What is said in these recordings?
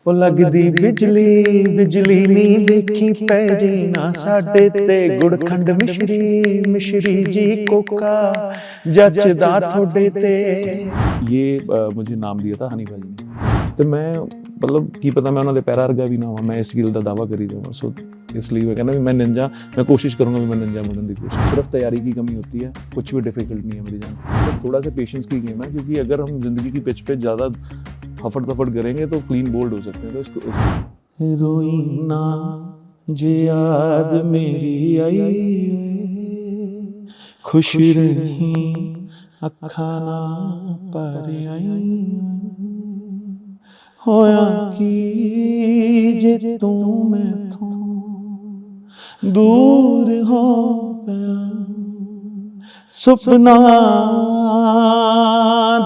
ਉਹ ਲੱਗਦੀ ਬਿਜਲੀ ਬਿਜਲੀ ਨੀ ਦੇਖੀ ਪੈ ਜੇ ਨਾ ਸਾਡੇ ਤੇ ਗੁੜ ਖੰਡ ਮਿਸ਼ਰੀ ਮਿਸ਼ਰੀ ਜੀ ਕੋਕਾ ਜੱਚਦਾ ਤੁਹਾਡੇ ਤੇ ये मुझे नाम दिया था हनी भाजी ने तो मैं मतलब की पता मैं उन्होंने पैरा वर्गा भी ना हुआ मैं इस गल का दावा करी जाऊँगा सो इसलिए मैं कहना भी मैं निंजा मैं कोशिश करूँगा भी मैं निंजा बनने की कोशिश सिर्फ तैयारी की कमी होती है कुछ भी डिफिकल्ट नहीं है मेरी जान तो थोड़ा सा पेशेंस की गेम है क्योंकि अगर हम जिंदगी की पिच पे ज़्यादा हफड़ तफड़ करेंगे तो क्लीन बोल्ड हो सकते हैं तो इसको रोई ना जे याद मेरी आई खुश रही ਅੱਖਾਂ ਨਾ ਭਰ ਆਈ ਹੋਇਆ ਕੀ ਜੇ ਤੂੰ ਮੈਥੋਂ ਦੂਰ ਹੋ ਗਿਆ ਸੁਪਨਾ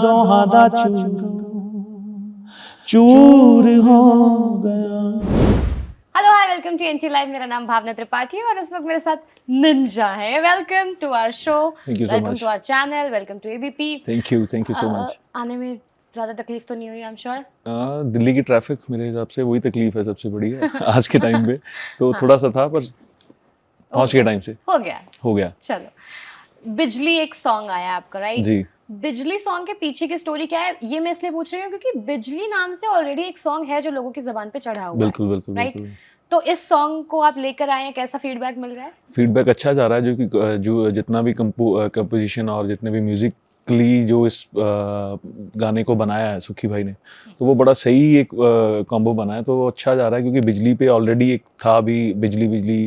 ਦੋਹਾਂ ਦਾ ਚੂਰ ਹੋ ਗਿਆ। Hello hi welcome to NT live. मेरा नाम भावना त्रिपाठी और इस वक्त मेरे साथ निंजा है। Welcome to our show, welcome to our channel, welcome to ABP. Thank you so much. आने में ज़्यादा तकलीफ तो नहीं हुई आई एम श्योर? दिल्ली की ट्रैफिक मेरे हिसाब से वही तकलीफ है सबसे बड़ी है आज के टाइम पे तो थोड़ा सा था पर पहुंच के टाइम से हो गया। चलो, बिजली एक सॉन्ग आया आपका, राइट जी? बिजली सॉन्ग के पीछे की स्टोरी क्या है ये मैं इसलिए पूछ रही हूँ क्योंकि बिजली नाम से ऑलरेडी एक सॉन्ग है जो लोगों की जबान पे चढ़ा हुआ बिल्कुल, है, बिल्कुल, राइट? बिल्कुल। तो इस सॉन्ग को आप लेकर आए हैं, कैसा फीडबैक मिल रहा है? फीडबैक अच्छा जा रहा है जो जितना भी कंपोजिशन और जितने भी म्यूजिकली जो इस गाने को बनाया है सुखी भाई ने तो वो बड़ा सही एक कॉम्बो बना है तो वो अच्छा जा रहा है क्योंकि बिजली पे ऑलरेडी एक था भी बिजली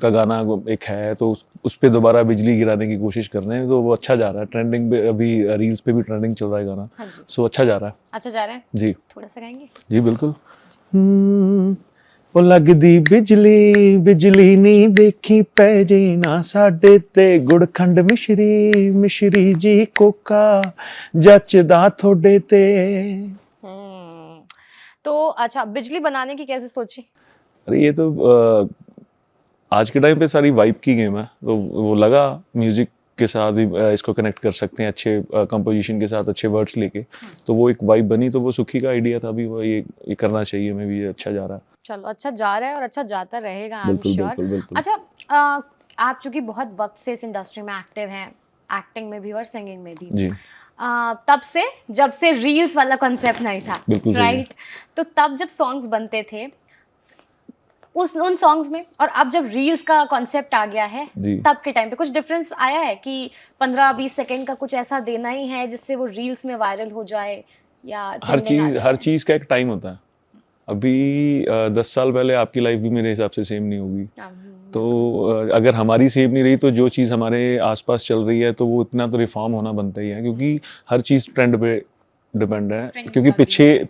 का गाना एक है तो उस पे दोबारा बिजली गिराने की कोशिश कर रहे हैं तो वो अच्छा जा रहा है। ट्रेंडिंग पे अभी रील्स पे भी ट्रेंडिंग चल रहा है गाना। हाँ, सो अच्छा जा रहा है। अच्छा जा रहा है जी। थोड़ा सा गाएंगे? जी बिल्कुल। ਉਹ ਲੱਗਦੀ ਬਿਜਲੀ ਬਿਜਲੀ ਨੀ ਦੇਖੀ ਪੈ ਜੇ ਨਾ ਸਾਡੇ ਤੇ ਗੁੜ ਖੰਡ ਮਿਸ਼ਰੀ ਮਿਸ਼ਰੀ ਜੀ ਕੋਕਾ ਜੱਚਦਾ ਤੁਹਾਡੇ ਤੇ। तो अच्छा, बिजली बनाने की कैसे सोची? अरे ये तो आज के टाइम पे सारी वाइब की गेम है तो वो लगा म्यूजिक के साथ भी इसको कनेक्ट कर सकते हैं अच्छे कंपोजिशन के साथ अच्छे वर्ड्स लेके तो वो एक वाइब बनी तो वो सुखी का आइडिया था भी वो ये करना चाहिए। मैं भी ये अच्छा जा रहा है। चलो, अच्छा जा रहा है और अच्छा जाता रहेगा आई एम श्योर। अच्छा, आप चूंकि बहुत वक्त से इस इंडस्ट्री में एक्टिव हैं, एक्टिंग में भी और सिंगिंग में भी जी तब से जब से रील्स वाला कॉन्सेप्ट नहीं था, राइट? तो तब जब सॉन्ग्स बनते थे उन सॉन्ग्स में और अब जब रील्स का कॉन्सेप्ट आ गया है तब के टाइम पे कुछ डिफरेंस आया है कि 15-20 सेकंड का कुछ ऐसा देना ही है जिससे वो रील्स में वायरल हो जाए या हर चीज का एक टाइम होता है। अभी 10 साल पहले आपकी लाइफ भी मेरे हिसाब से सेम नहीं होगी तो अगर हमारी सेम नहीं रही तो जो चीज़ हमारे आसपास चल रही है तो वो इतना तो रिफॉर्म होना बनता ही है क्योंकि हर चीज़ ट्रेंड पे डिपेंड है क्योंकि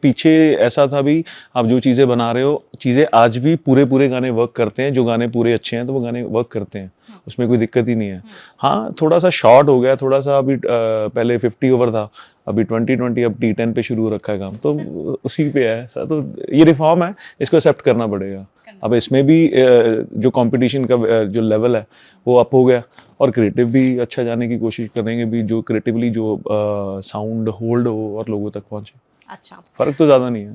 पीछे ऐसा था भी आप जो चीज़ें बना रहे हो चीज़ें आज भी पूरे गाने वर्क करते हैं। जो गाने पूरे अच्छे हैं तो वो गाने वर्क करते हैं, उसमें कोई दिक्कत ही नहीं है। हाँ थोड़ा सा शॉर्ट हो गया, थोड़ा सा अभी पहले 50 ओवर था अभी 2020 अब T10 पे शुरू हो रखा है काम तो उसी पे है तो ये रिफॉर्म है, इसको एक्सेप्ट करना पड़ेगा। अब इसमें भी जो कंपटीशन का जो लेवल है वो अप हो गया और क्रिएटिव भी अच्छा जाने की कोशिश करेंगे भी जो क्रिएटिवली जो साउंड होल्ड हो और लोगों तक पहुंचे। अच्छा, फर्क तो ज़्यादा नहीं है।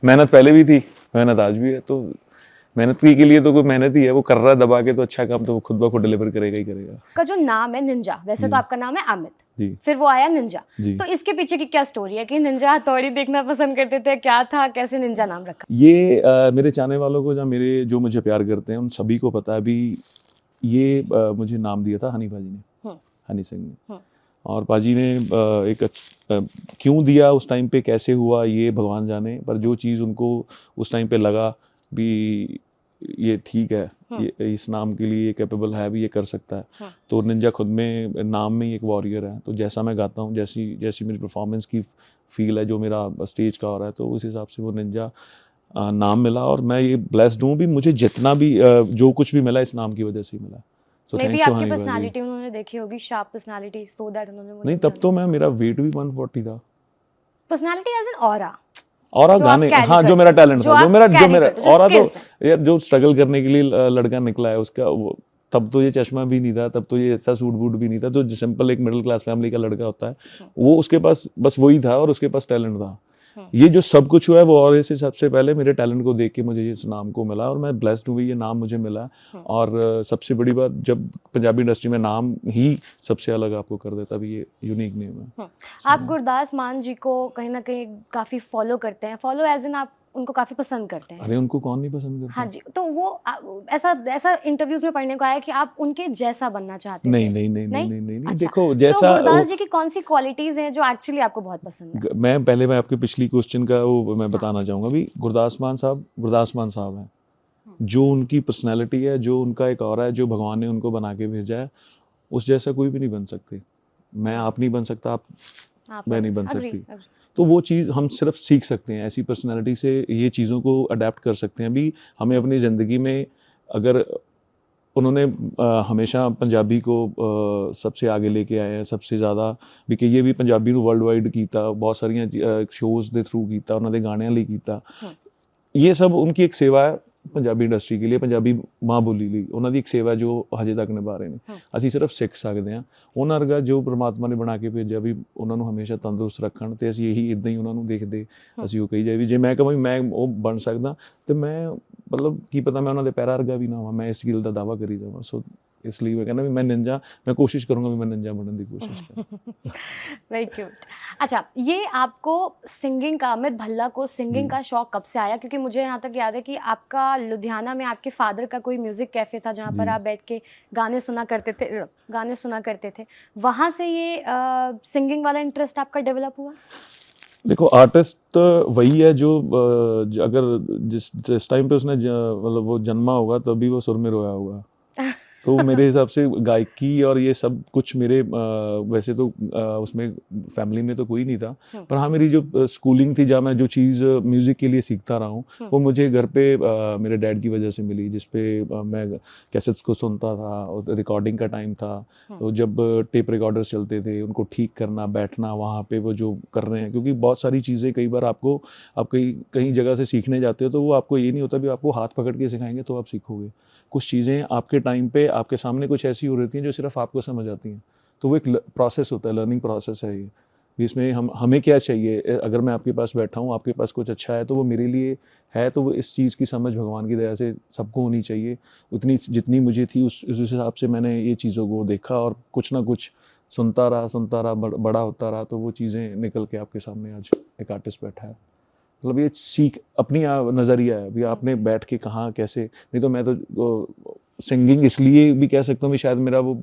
मेहनत पहले भी थी, मेहनत आज भी है तो मेहनत के लिए तो कोई मेहनत ही है, वो कर रहा है दबा के तो अच्छा काम तो वो खुद ब खुद डिलीवर करेगा ही करेगा। का जो नाम है निंजा, वैसे तो आपका नाम है अमित, फिर वो आया निंजा, तो इसके पीछे की क्या स्टोरी है कि निंजा हथौड़ी देखना पसंद करते थे, क्या था, कैसे निंजा नाम रखा? ये मेरे चाहने वालों को जो मुझे प्यार करते हैं उन सभी को पता है भी ये मुझे नाम दिया था हनी भाजी ने, हनी सिंह ने। और पाजी ने एक क्यों दिया उस टाइम पे कैसे हुआ ये भगवान जाने, पर जो चीज़ उनको उस टाइम पे लगा भी ये ठीक है, ये इस नाम के लिए कैपेबल है भी, ये कर सकता है तो निंजा खुद में नाम में ही एक वॉरियर है। तो जैसा मैं गाता हूँ जैसी मेरी परफॉर्मेंस की फील है जो मेरा स्टेज का हो रहा है तो उस हिसाब से वो निंजा नाम मिला और मैं ये ब्लेस्ड हूँ भी मुझे जितना भी जो कुछ भी मिला इस नाम की वजह से ही मिला। So maybe आपकी पर्सनालिटी उन्होंने देखी होगी, शार्प पर्सनालिटी, सो दैट उन्होंने नहीं तब तो मेरा वेट भी 140 था। पर्सनालिटी एज एन ऑरा और गाने हाँ जो मेरा टैलेंट था जो मेरा और तो यार जो स्ट्रगल करने के लिए लड़का निकला है उसका वो तब तो ये चश्मा भी नहीं था, तब तो ये ऐसा सूट बूट भी नहीं था, तो सिंपल एक मिडिल क्लास फैमिली का लड़का होता है वो उसके पास बस वही था और उसके पास टैलेंट था। ये जो सब कुछ हुआ है वो और से सबसे पहले मेरे टैलेंट को देख के मुझे इस नाम को मिला और मैं ब्लेस्ड हुई, ये नाम मुझे मिला। और सबसे बड़ी बात, जब पंजाबी इंडस्ट्री में नाम ही सबसे अलग आपको कर देता, भी ये यूनिक नेम है। आप गुरदास मान जी को कहीं ना कहीं काफी फॉलो करते हैं, फॉलो एज इन आप उनको काफी पसंद करते हैं। अरे उनको कौन नहीं पसंद करता? हाँ जी, तो वो ऐसा इंटरव्यूज में पढ़ने को आया कि आप उनके जैसा बनना चाहते नहीं थे। नहीं नहीं नहीं नहीं नहीं, अच्छा, देखो जैसा तो गुरदास जी की कौन सी क्वालिटीज हैं जो एक्चुअली आपको बहुत पसंद है? मैं आपके पिछली क्वेश्चन का वो मैं बताना चाहूँगा भी। गुरदास मान साहब हैं, जो उनकी पर्सनैलिटी है, जो उनका एक ऑरा है, जो भगवान ने उनको बना के भेजा है, उस जैसा कोई भी नहीं बन सकते। मैं आप नहीं बन सकता, मैं नहीं बन सकती। तो वो चीज़ हम सिर्फ सीख सकते हैं, ऐसी पर्सनैलिटी से ये चीज़ों को अडेप्ट कर सकते हैं। अभी हमें अपनी ज़िंदगी में, अगर उन्होंने हमेशा पंजाबी को सबसे आगे लेके आए हैं, सबसे ज़्यादा भी कि ये भी पंजाबी ਨੂੰ वर्ल्ड वाइड कीता, बहुत सारियां शोज़ ਦੇ थ्रू कीता, उन्होंने गाणियां ਲਈ कीता। ये सब उनकी एक सेवा है पंजाबी इंडस्ट्री के लिए, पंजाबी माँ बोली ਲਈ ਉਹਨਾਂ ਦੀ ਇੱਕ ਸੇਵਾ ਜੋ ਹਜੇ ਤੱਕ ਨਿਭਾ ਰਹੇ ਨੇ। ਅਸੀਂ ਸਿਰਫ ਸਿੱਖ ਸਕਦੇ ਹਾਂ ਉਹਨਾਂ ਵਰਗਾ ਜੋ ਪ੍ਰਮਾਤਮਾ ਨੇ ਬਣਾ ਕੇ ਭੇਜਿਆ ਵੀ ਉਹਨਾਂ ਨੂੰ ਹਮੇਸ਼ਾ ਤੰਦਰੁਸਤ ਰੱਖਣ, ਤੇ ਅਸੀਂ ਇਹੀ ਇਦਾਂ ਹੀ ਉਹਨਾਂ ਨੂੰ ਦੇਖਦੇ ਅਸੀਂ ਉਹ ਕਹੀ ਜਾਏ ਵੀ ਜੇ ਮੈਂ ਕਹਾਂ ਵੀ ਮੈਂ ਉਹ ਬਣ ਸਕਦਾ ਤੇ ਮੈਂ ਮਤਲਬ ਕੀ ਪਤਾ ਮੈਂ ਉਹਨਾਂ ਦੇ ਪੈਰਾਂ ਵਰਗਾ ਵੀ ਨਾ ਹੋਵਾਂ, ਮੈਂ ਇਸ ਗੱਲ ਦਾ ਦਾਵਾ ਕਰੀ ਜਾਵਾਂ। ਸੋ इसलिए मैं कहना भी मैं निंजा, मैं कोशिश करूंगा भी मैं निंजा बनने की कोशिश करूं। Very cute. अच्छा, ये आपको सिंगिंग का, अमित भल्ला को सिंगिंग का शौक कब से आया? क्योंकि मुझे यहाँ तक याद है कि आपका लुधियाना में आपके फादर का कोई म्यूजिक कैफे था जहाँ पर आप बैठ के गाने सुना करते थे, वहाँ से ये सिंगिंग वाला इंटरेस्ट आपका डेवलप हुआ? देखो आर्टिस्ट वही है जो अगर जिस टाइम पे उसने मतलब वो जन्मा होगा तभी वो सुर में रोया होगा। तो मेरे हिसाब से गायकी और ये सब कुछ मेरे वैसे तो उसमें फैमिली में तो कोई नहीं था, पर हाँ मेरी जो स्कूलिंग थी, जहाँ मैं जो चीज़ म्यूज़िक के लिए सीखता रहा हूँ, वो मुझे घर पे मेरे डैड की वजह से मिली, जिस पे मैं कैसेट्स को सुनता था और रिकॉर्डिंग का टाइम था। तो जब टेप रिकॉर्डर्स चलते थे, उनको ठीक करना, बैठना वहाँ पे वो जो कर रहे हैं, क्योंकि बहुत सारी चीज़ें कई बार आप कहीं जगह से सीखने जाते हो तो वो आपको ये नहीं होता भी आपको हाथ पकड़ के सिखाएंगे तो आप सीखोगे। कुछ चीज़ें आपके टाइम पे आपके सामने कुछ ऐसी हो रही हैं जो सिर्फ आपको समझ आती हैं, तो वो एक प्रोसेस होता है, लर्निंग प्रोसेस है ये। इसमें हमें क्या चाहिए, अगर मैं आपके पास बैठा हूँ, आपके पास कुछ अच्छा है तो वो मेरे लिए है, तो वो इस चीज़ की समझ भगवान की दया से सबको होनी चाहिए, उतनी जितनी मुझे थी उस हिसाब से मैंने ये चीज़ों को देखा और कुछ ना कुछ सुनता रहा, बड़ा होता रहा, तो वो चीज़ें निकल के आपके सामने आज एक आर्टिस्ट बैठा है। मतलब ये सीख अपनी नज़रिया है, अभी आपने बैठ के कहाँ कैसे, नहीं तो मैं तो सिंगिंग इसलिए भी कह सकता हूँ कि शायद मेरा वो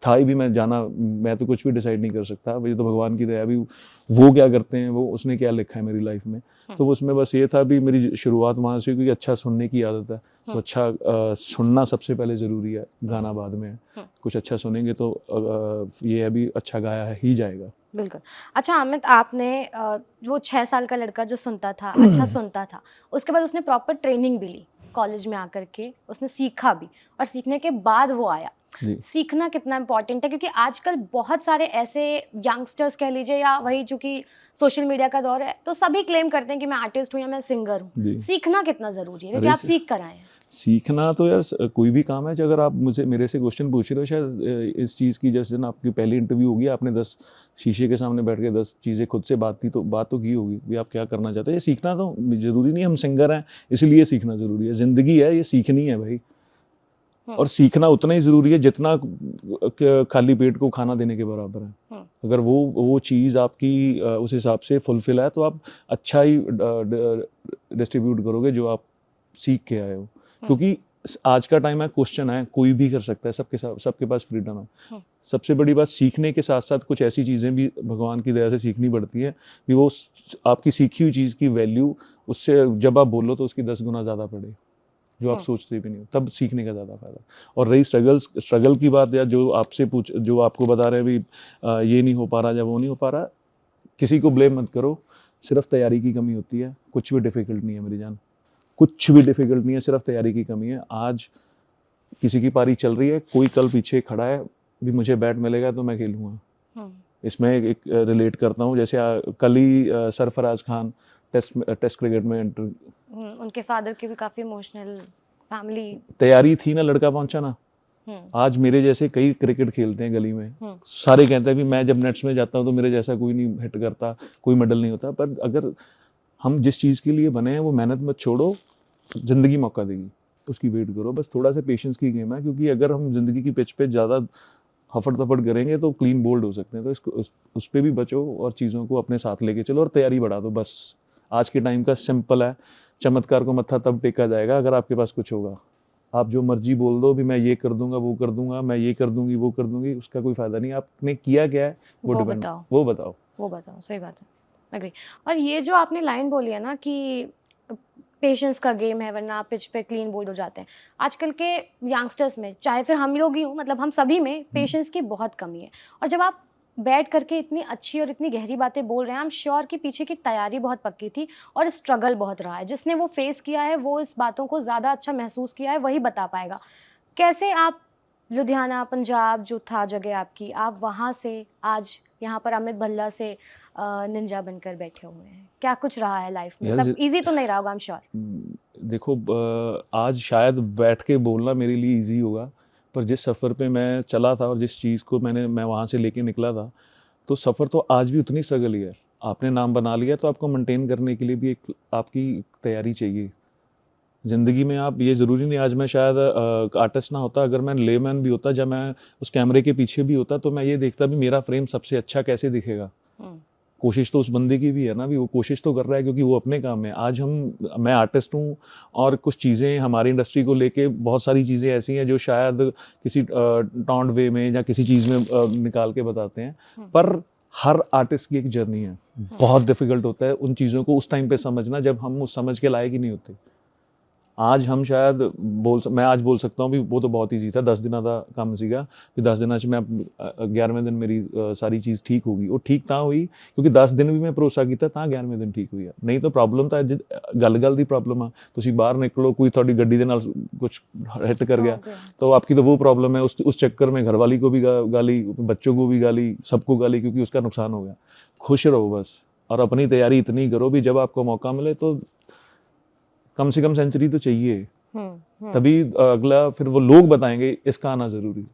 था ही भी, मैं तो कुछ भी डिसाइड नहीं कर सकता, ये तो भगवान की दया भी, वो क्या करते हैं, वो उसने क्या लिखा है मेरी लाइफ में, तो उसमें बस ये था भी मेरी शुरुआत वहाँ से, क्योंकि अच्छा सुनने की आदत है, तो अच्छा सुनना सबसे पहले ज़रूरी है, गाना बाद में है। कुछ अच्छा सुनेंगे तो ये अभी अच्छा गाया ही जाएगा। बिल्कुल। अच्छा अमित, आपने वो 6 साल का लड़का जो सुनता था, अच्छा सुनता था, उसके बाद उसने प्रॉपर ट्रेनिंग भी ली, कॉलेज में आकर के उसने सीखा भी, और सीखने के बाद वो आया। सीखना कितना इम्पोर्टेंट है, क्योंकि आजकल बहुत सारे ऐसे यंगस्टर्स कह लीजिए, या वही चूंकि सोशल मीडिया का दौर है, तो सभी क्लेम करते हैं कि मैं आर्टिस्ट हूँ या मैं सिंगर हूँ। सीखना कितना ज़रूरी है, क्योंकि आप सीख कर आए हैं। सीखना तो यार कोई भी काम है, अगर आप मेरे से क्वेश्चन पूछ रहे हो, शायद इस चीज़ की, जैसे ना आपकी पहली इंटरव्यू होगी, आपने 10 शीशे के सामने बैठ के 10 चीज़ें खुद से बात तो की होगी भी आप क्या करना चाहते हैं। ये सीखना तो ज़रूरी नहीं, हम सिंगर हैं इसलिए सीखना ज़रूरी है, ज़िंदगी है, ये सीखनी है भाई, और सीखना उतना ही ज़रूरी है जितना खाली पेट को खाना देने के बराबर है। अगर वो चीज़ आपकी उस हिसाब से फुलफिल है तो आप अच्छा ही डिस्ट्रीब्यूट करोगे जो आप सीख के आए हो, क्योंकि आज का टाइम है, क्वेश्चन है, कोई भी कर सकता है, सबके पास फ्रीडम है। सबसे बड़ी बात, सीखने के साथ साथ कुछ ऐसी चीज़ें भी भगवान की दया से सीखनी पड़ती है कि वो आपकी सीखी हुई चीज़ की वैल्यू उससे जब आप बोलो तो उसकी 10 गुना ज़्यादा पड़े, जो आप सोचते भी नहीं हो, तब सीखने का ज़्यादा फायदा। और रही स्ट्रगल की बात, या जो आपको बता रहे हैं भी ये नहीं हो पा रहा या वो नहीं हो पा रहा, किसी को ब्लेम मत करो, सिर्फ तैयारी की कमी होती है, कुछ भी डिफ़िकल्ट नहीं है मेरी जान, कुछ भी डिफ़िकल्ट नहीं है, सिर्फ तैयारी की कमी है। आज किसी की पारी चल रही है, कोई कल पीछे खड़ा है भी मुझे बैट मिलेगा तो मैं खेलूँगा। इसमें एक रिलेट करता हूँ, जैसे कल ही सरफराज खान टेस्ट क्रिकेट में एंटर, उनके फादर की भी काफ़ी इमोशनल फैमिली तैयारी थी ना, लड़का पहुंचा ना। आज मेरे जैसे कई क्रिकेट खेलते हैं गली में, सारे कहते हैं भी मैं जब नेट्स में जाता हूँ तो मेरे जैसा कोई नहीं हिट करता, कोई मेडल नहीं होता, पर अगर हम जिस चीज़ के लिए बने हैं वो मेहनत मत छोड़ो, ज़िंदगी मौका देगी, उसकी वेट करो, बस थोड़ा सा पेशेंस की गेम है, क्योंकि अगर हम ज़िंदगी की पिच पे ज़्यादा हफड़ तफड़ करेंगे तो क्लीन बोल्ड हो सकते हैं। तो इसको उस पर भी बचो और चीज़ों को अपने साथ लेके चलो और तैयारी बढ़ा दो। बस आज के टाइम का सिंपल है, चमत्कार को मत्था तब टेका जाएगा अगर आपके पास कुछ होगा। आप जो मर्जी बोल दो भी मैं ये कर दूंगा, वो कर दूंगा, मैं ये कर दूंगी, वो कर दूंगी, उसका कोई फ़ायदा नहीं। आपने किया क्या है वो डिपेंड, वो बताओ। सही बात है, अग्री। और ये जो आपने लाइन बोली है ना कि पेशेंस का गेम है वरना आप पिच पे क्लीन बोल्ड हो जाते हैं, आजकल के यंगस्टर्स में, चाहे फिर हम लोग ही हों, मतलब हम सभी में पेशेंस की बहुत कमी है। और जब आप बैठ करके इतनी अच्छी और इतनी गहरी बातें बोल रहे हैं, आई एम श्योर कि पीछे की तैयारी बहुत पक्की थी और स्ट्रगल बहुत रहा है। जिसने वो फेस किया है वो इस बातों को ज़्यादा अच्छा महसूस किया है, वही बता पाएगा। कैसे आप लुधियाना, पंजाब जो था जगह आपकी, आप वहाँ से आज यहाँ पर अमित भल्ला से निंजा बनकर बैठे हुए हैं, क्या कुछ रहा है लाइफ में? सब इजी तो नहीं रहा होगा, आई एम श्योर। देखो, आज शायद बैठ के बोलना मेरे लिए इजी होगा, पर जिस सफ़र पे मैं चला था और जिस चीज़ को मैं वहाँ से लेके निकला था, तो सफ़र तो आज भी उतनी स्ट्रगल ही है। आपने नाम बना लिया तो आपको मेंटेन करने के लिए भी एक आपकी तैयारी चाहिए। ज़िंदगी में आप, ये ज़रूरी नहीं, आज मैं शायद आर्टिस्ट ना होता, अगर मैं लेमैन भी होता, जब मैं उस कैमरे के पीछे भी होता, तो मैं ये देखता भी मेरा फ्रेम सबसे अच्छा कैसे दिखेगा। कोशिश तो उस बंदे की भी है ना, भी वो कोशिश तो कर रहा है क्योंकि वो अपने काम में। आज मैं आर्टिस्ट हूँ और कुछ चीज़ें हमारी इंडस्ट्री को लेके, बहुत सारी चीज़ें ऐसी हैं जो शायद किसी टॉन्ट वे में या किसी चीज़ में निकाल के बताते हैं, पर हर आर्टिस्ट की एक जर्नी है। बहुत डिफिकल्ट होता है उन चीज़ों को उस टाइम पे समझना जब हम उस समझ के लायक ही नहीं होते। आज हम शायद मैं आज बोल सकता हूँ भी वो तो बहुत ईजी था, 10 दिनों का काम सीगा कि 10 दिनों मैं 11वें दिन मेरी सारी चीज़ ठीक होगी। वो ठीक ਤਾਂ हुई क्योंकि 10 दिन भी मैं भरोसा ਕੀਤਾ ਤਾਂ 11वें दिन ठीक हुई। नहीं तो प्रॉब्लम ਤਾਂ ਗੱਲ ਦੀ प्रॉब्लम आ, ਤੁਸੀਂ बाहर निकलो, कोई ਤੁਹਾਡੀ ਗੱਡੀ ਦੇ ਨਾਲ कुछ हिट कर गया तो आपकी तो वो प्रॉब्लम है। उस चक्कर में घरवाली को भी गाली, बच्चों को भी गाली, सबको गाली, क्योंकि उसका नुकसान हो गया। खुश रहो बस और अपनी तैयारी इतनी करो भी जब आपको मौका मिले तो कम से कम सेंचुरी तो चाहिए, तभी अगला फिर वो लोग बताएंगे इसका आना जरूरी।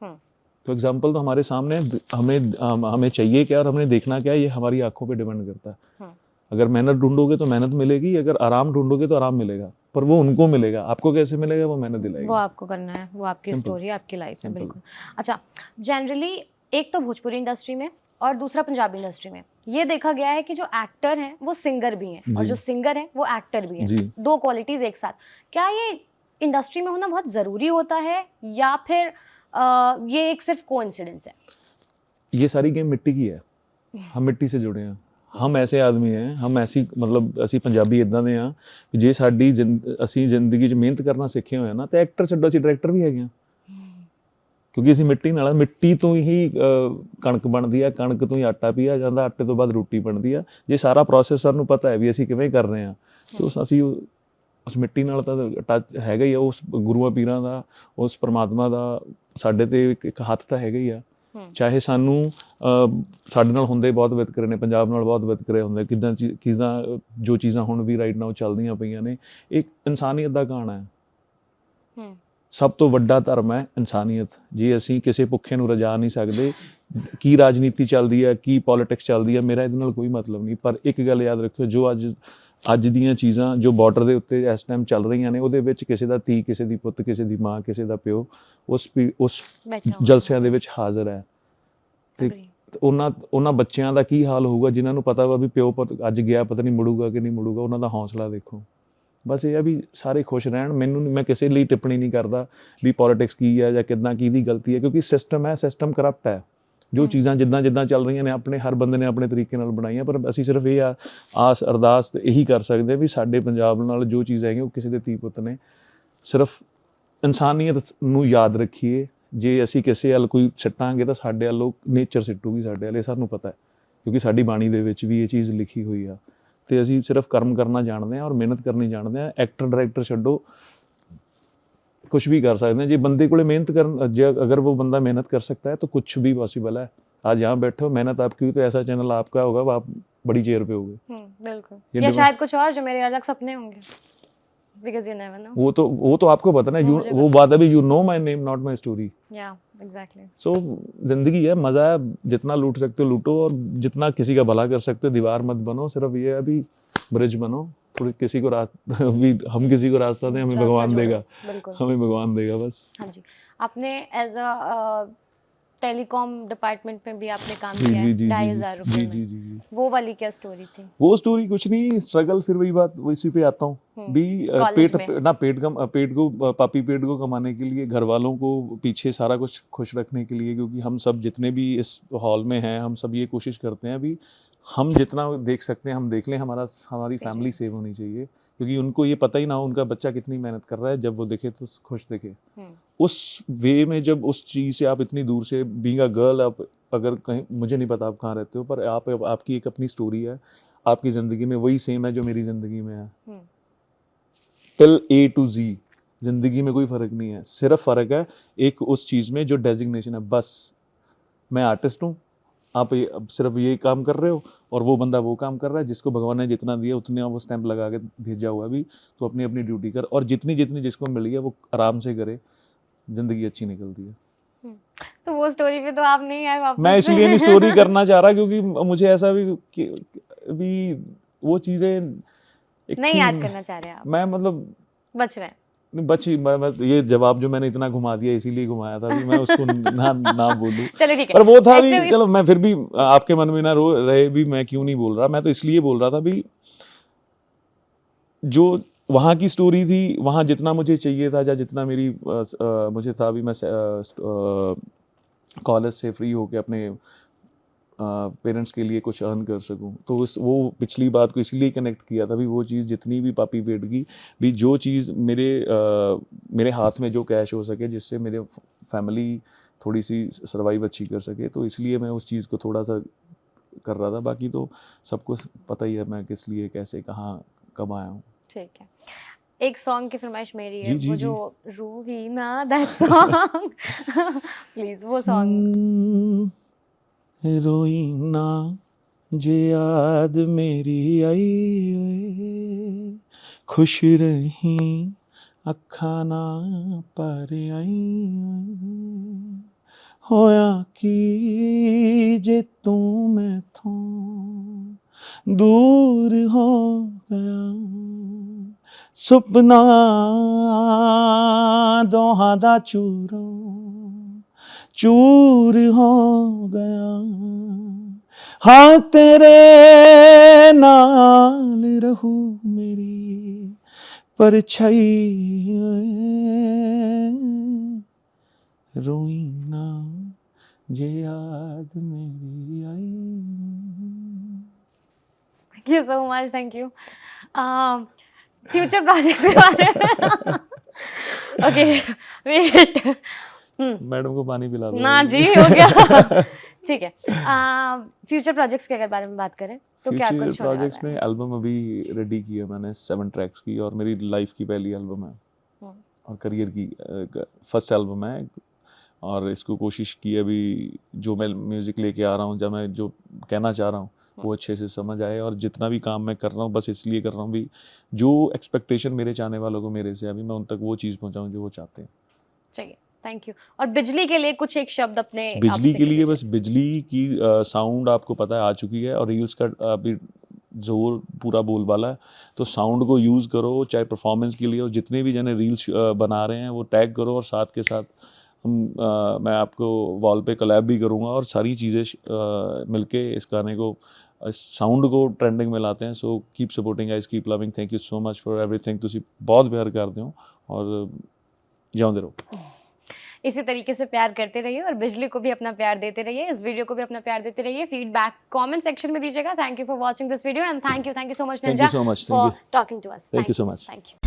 तो एग्जाम्पल तो हमारे सामने, हमें चाहिए क्या और हमें देखना क्या है, ये हमारी आंखों पे डिपेंड करता है। अगर मेहनत ढूंढोगे तो मेहनत मिलेगी, अगर आराम ढूंढोगे तो आराम मिलेगा, पर वो उनको मिलेगा, आपको कैसे मिलेगा वो मेहनत दिलाएगी। वो आपको करना है, वो आपकी स्टोरी, आपकी लाइफ है। बिल्कुल। अच्छा, जनरली एक तो भोजपुरी इंडस्ट्री में और दूसरा पंजाबी इंडस्ट्री में ये देखा गया है कि जो एक्टर हैं वो सिंगर भी हैं और जो सिंगर हैं वो एक्टर भी हैं, दो क्वालिटीज एक साथ। क्या ये इंडस्ट्री में होना बहुत ज़रूरी होता है या फिर ये एक सिर्फ कोइंसिडेंस है? ये सारी गेम मिट्टी की है, हम मिट्टी से जुड़े हैं, हम ऐसे आदमी हैं, हम ऐसी मतलब ਅਸੀਂ ਪੰਜਾਬੀ ਇਦਾਂ ਦੇ ਆ ਕਿ ਜੇ ਸਾਡੀ ਅਸੀਂ ਜ਼ਿੰਦਗੀ 'ਚ ਮਿਹਨਤ ਕਰਨਾ ਸਿੱਖੇ ਹੋਏ ਨਾ, ਤੇ ਐਕਟਰ ਛੱਡੋ ਅਸੀਂ ਡਾਇਰੈਕਟਰ ਵੀ ਹੈਗੇ ਆ, ਕਿਉਂਕਿ ਅਸੀਂ ਮਿੱਟੀ ਨਾਲ, ਮਿੱਟੀ ਤੋਂ ਹੀ ਕਣਕ ਬਣਦੀ ਆ, ਕਣਕ ਤੋਂ ਹੀ ਆਟਾ ਪੀਆ ਜਾਂਦਾ, ਆਟੇ ਤੋਂ ਬਾਅਦ ਰੋਟੀ ਬਣਦੀ ਆ। ਜੇ ਸਾਰਾ ਪ੍ਰੋਸੈਸ ਸਾਨੂੰ ਪਤਾ ਹੈ ਵੀ ਅਸੀਂ ਕਿਵੇਂ ਕਰ ਰਹੇ ਆ, ਤੇ ਅਸੀਂ ਉਸ ਮਿੱਟੀ ਨਾਲ ਤਾਂ ਟੱਚ ਹੈਗਾ ਹੀ ਆ, ਉਸ ਗੁਰੂਆਂ ਪੀਰਾਂ ਦਾ, ਉਸ ਪਰਮਾਤਮਾ ਦਾ ਸਾਡੇ ਤੇ ਇੱਕ ਹੱਥ ਤਾਂ ਹੈਗਾ ਹੀ ਆ। ਚਾਹੇ ਸਾਨੂੰ ਸਾਡੇ ਨਾਲ ਹੁੰਦੇ ਬਹੁਤ ਵਿਤਕਰੇ ਨੇ, ਪੰਜਾਬ ਨਾਲ ਬਹੁਤ ਵਿਤਕਰੇ ਹੁੰਦੇ, ਕਿੱਦਾਂ ਜੋ ਚੀਜ਼ਾਂ ਹੁਣ ਵੀ ਰਾਈਟ ਨਾਓ ਚੱਲਦੀਆਂ ਪਈਆਂ ਨੇ, ਇੱਕ ਇਨਸਾਨੀਅਤ ਦਾ ਕਹਾਣਾ ਹੈ। ਸਭ ਤੋਂ ਵੱਡਾ ਧਰਮ ਹੈ ਇਨਸਾਨੀਅਤ। ਜੇ ਅਸੀਂ ਕਿਸੇ ਭੁੱਖੇ ਨੂੰ ਰਜਾ ਨਹੀਂ ਸਕਦੇ, ਕੀ ਰਾਜਨੀਤੀ ਚੱਲਦੀ ਹੈ, ਕੀ ਪੋਲੀਟਿਕਸ ਚੱਲਦੀ ਹੈ, ਮੇਰਾ ਇਹਦੇ ਨਾਲ ਕੋਈ ਮਤਲਬ ਨਹੀਂ। ਪਰ ਇੱਕ ਗੱਲ ਯਾਦ ਰੱਖਿਓ, ਜੋ ਅੱਜ ਦੀਆਂ ਚੀਜ਼ਾਂ ਜੋ ਬਾਰਡਰ ਦੇ ਉੱਤੇ ਇਸ ਟਾਈਮ ਚੱਲ ਰਹੀਆਂ ਨੇ, ਉਹਦੇ ਵਿੱਚ ਕਿਸੇ ਦਾ ਧੀ, ਕਿਸੇ ਦੀ ਪੁੱਤ, ਕਿਸੇ ਦੀ ਮਾਂ, ਕਿਸੇ ਦਾ ਪਿਓ ਉਸ ਜਲਸਿਆਂ ਦੇ ਵਿੱਚ ਹਾਜ਼ਰ ਹੈ। ਤੇ ਉਹਨਾਂ ਬੱਚਿਆਂ ਦਾ ਕੀ ਹਾਲ ਹੋਊਗਾ ਜਿਨ੍ਹਾਂ ਨੂੰ ਪਤਾ ਵਾ ਵੀ ਪਿਓ ਪੁੱਤ ਅੱਜ ਗਿਆ, ਪਤਾ ਨਹੀਂ ਮੁੜੂਗਾ ਕਿ ਨਹੀਂ ਮੁੜੂਗਾ। ਉਹਨਾਂ ਦਾ ਹੌਸਲਾ ਦੇਖੋ। ਬਸ ਇਹ ਆ ਵੀ ਸਾਰੇ ਖੁਸ਼ ਰਹਿਣ। ਮੈਂ ਕਿਸੇ ਲਈ ਟਿੱਪਣੀ ਨਹੀਂ ਕਰਦਾ ਵੀ ਪੋਲੀਟਿਕਸ ਕੀ ਹੈ ਜਾਂ ਕਿੱਦਾਂ ਕਿਹਦੀ ਗਲਤੀ ਹੈ, ਕਿਉਂਕਿ ਸਿਸਟਮ ਹੈ, ਸਿਸਟਮ ਕਰਪਟ ਹੈ। ਜੋ ਚੀਜ਼ਾਂ ਜਿੱਦਾਂ ਚੱਲ ਰਹੀਆਂ ਨੇ, ਆਪਣੇ ਹਰ ਬੰਦੇ ਨੇ ਆਪਣੇ ਤਰੀਕੇ ਨਾਲ ਬਣਾਈਆਂ, ਪਰ ਅਸੀਂ ਸਿਰਫ ਇਹ ਆਸ ਅਰਦਾਸ ਇਹੀ ਕਰ ਸਕਦੇ ਵੀ ਸਾਡੇ ਪੰਜਾਬ ਨਾਲ ਜੋ ਚੀਜ਼ ਹੈਗੀ ਉਹ ਕਿਸੇ ਦੇ ਧੀ ਪੁੱਤ ਨੇ, ਸਿਰਫ ਇਨਸਾਨੀਅਤ ਨੂੰ ਯਾਦ ਰੱਖੀਏ। ਜੇ ਅਸੀਂ ਕਿਸੇ ਵੱਲ ਕੋਈ ਸਿੱਟਾਂਗੇ ਤਾਂ ਸਾਡੇ ਵੱਲੋਂ ਨੇਚਰ ਸਿੱਟੂਗੀ ਸਾਡੇ ਵੱਲ, ਇਹ ਸਾਨੂੰ ਪਤਾ ਹੈ, ਕਿਉਂਕਿ ਸਾਡੀ ਬਾਣੀ ਦੇ ਵਿੱਚ ਵੀ ਇਹ ਚੀਜ਼ ਲਿਖੀ ਹੋਈ ਆ। ਤੇ ਅਸੀਂ ਸਿਰਫ ਕਰਮ ਕਰਨਾ ਜਾਣਦੇ ਹਾਂ ਔਰ ਮਿਹਨਤ ਕਰਨੀ ਜਾਣਦੇ ਹਾਂ। ਐਕਟਰ ਡਾਇਰੈਕਟਰ ਛੱਡੋ, कुछ भी कर सकते हैं। जो बंदे को मेहनत कर, अगर वो बंदा मेहनत कर सकता है तो कुछ भी पॉसिबल है। आज यहाँ बैठे हो, मेहनत आपकी हुई तो ऐसा चैनल आपका होगा, आप बड़ी चेयर पे होगे। बिल्कुल, या शायद कुछ और जो मेरे अलग सपने होंगे। because you never know. वो तो आपको पता ना, वो बात अभी you know my name not my story. Yeah, exactly. So जिंदगी है, मजा है, जितना लूट सकते हो लूटो, और जितना किसी का भला कर सकते हो दीवार मत बनो, सिर्फ ये अभी ब्रिज बनो, थोड़ी किसी को अभी हम किसी को रास्ता दें, हमें भगवान देगा, हमें भगवान देगा बस। हाँ जी, आपने एज अ टेलीकॉम डिपार्टमेंट में भी आपने काम किया है, 2,500 रुपए में। वो वाली क्या स्टोरी थी? वो स्टोरी कुछ नहीं, स्ट्रगल, फिर वही बात, इसी पे आता हूँ भी। पेट को पापी पेट को कमाने के लिए, घर वालों को पीछे सारा कुछ खुश रखने के लिए, क्योंकि हम सब जितने भी इस हॉल में हैं, हम सब ये कोशिश करते हैं अभी हम जितना देख सकते हैं हम देख लें, हमारी फैमिली सेव होनी चाहिए, क्योंकि उनको ये पता ही ना हो उनका बच्चा कितनी मेहनत कर रहा है, जब वो देखे तो खुश देखे। उस वे में जब उस चीज़ से आप इतनी दूर से, बीइंग अ गर्ल, आप अगर कहीं, मुझे नहीं पता आप कहाँ रहते हो, पर आपकी एक अपनी स्टोरी है, आपकी ज़िंदगी में वही सेम है जो मेरी ज़िंदगी में है, टिल A to Z। ज़िंदगी में कोई फ़र्क नहीं है, सिर्फ फ़र्क है एक उस चीज़ में जो डेजिग्नेशन है, बस मैं आर्टिस्ट हूँ, आप अब सिर्फ ये काम कर रहे हो, और वो बंदा वो काम कर रहा है, जिसको भगवान ने जितना दिया उतने वो स्टैंप लगा के भेजा हुआ भी, तो अपनी अपनी ड्यूटी कर, और जितनी जितनी जिसको मिली है वो आराम से करे, ज़िंदगी अच्छी निकलती है। तो वो स्टोरी पे तो आप नहीं आए वापस? मैं इसलिए नहीं स्टोरी करना चाह रहा, क्योंकि मुझे ऐसा भी वो चीज़ें नहीं याद करना चाह रहे आप? मैं मतलब बच रहे हैं। मैं ये जवाब जो मैंने इतना घुमा दिया इसीलिए घुमाया था भी मैं उसको ना बोलूं। चलो ठीक है, पर वो था भी, चलो मैं फिर भी आपके मन में ना रहे भी, मैं क्यों नहीं बोल रहा, मैं तो इसलिए बोल रहा था भी, जो वहाँ की स्टोरी थी, वहाँ जितना मुझे चाहिए था, या जितना मुझे था भी, मैं कॉलेज से फ्री होके अपने पेरेंट्स के लिए कुछ अर्न कर सकूं, तो वो पिछली बात को इसलिए कनेक्ट किया था भी, वो चीज़ जितनी भी पापी पेट की भी, जो चीज़ मेरे हाथ में जो कैश हो सके, जिससे मेरे फैमिली थोड़ी सी सर्वाइव अच्छी कर सके, तो इसलिए मैं उस चीज़ को थोड़ा सा कर रहा था। बाकी तो सबको पता ही है मैं किस लिए, कैसे, कहाँ, कब आया हूँ। ठीक है, एक सॉन्ग की फरमाइश मेरी है, वो जो रूहीना, दैट सॉन्ग प्लीज वो सॉन्ग। रोई ना जे याद मेरी आई, खुश रही अखा ना पर आई, होया कि जे तू मैथों दूर हो गया, सुपना दोहां दा चूर हो गया, हाँ तेरे नाल रहू मेरी परछाई, रोई ना जे याद मेरी आई। Thank you so much, thank you. Future projects के बारे में ओके वेट, मैडम को पानी पिला दो ना जी, हो गया ठीक है। फ्यूचर प्रोजेक्ट्स के अगर बारे में बात करें तो क्या कुछ होने वाला है? फ्यूचर प्रोजेक्ट्स में एल्बम अभी रेडी की है मैंने, 7 ट्रैक्स की, और मेरी लाइफ की पहली एल्बम है और करियर की फर्स्ट एल्बम है, और इसको कोशिश की अभी, जो मैं म्यूज़िक लेके आ रहा हूँ, जब मैं जो कहना चाह रहा हूँ वो अच्छे से समझ आए, और जितना भी काम मैं कर रहा हूँ बस इसलिए कर रहा हूँ भी, जो एक्सपेक्टेशन मेरे चाहने वालों को मेरे से, अभी मैं उन तक वो चीज़ पहुँचाऊँ जो वो चाहते हैं। चाहिए, थैंक यू। और बिजली के लिए कुछ एक शब्द अपने बिजली के लिए, बस बिजली की साउंड आपको पता है आ चुकी है, और रील्स का अभी जोर पूरा बोलबाला है, तो साउंड को यूज़ करो, चाहे परफॉर्मेंस के लिए, और जितने भी जने रील्स बना रहे हैं वो टैग करो, और साथ के साथ मैं आपको वॉल पे कोलैब भी करूँगा, और सारी चीज़ें मिलके इस गाने को, इस साउंड को ट्रेंडिंग में लाते हैं। So keep supporting guys, keep loving, thank you so much for everything. तुसी बहुत प्यार करते हो और जाते रहो, इसी तरीके से प्यार करते रहिए, और बिजली को भी अपना प्यार देते रहिए, इस वीडियो को भी अपना प्यार देते रहिए। फीडबैक कमेंट सेक्शन में दीजिएगा। Thank you for watching this video, and thank you so much Ninja for talking to us. Thank you so much. Thank you.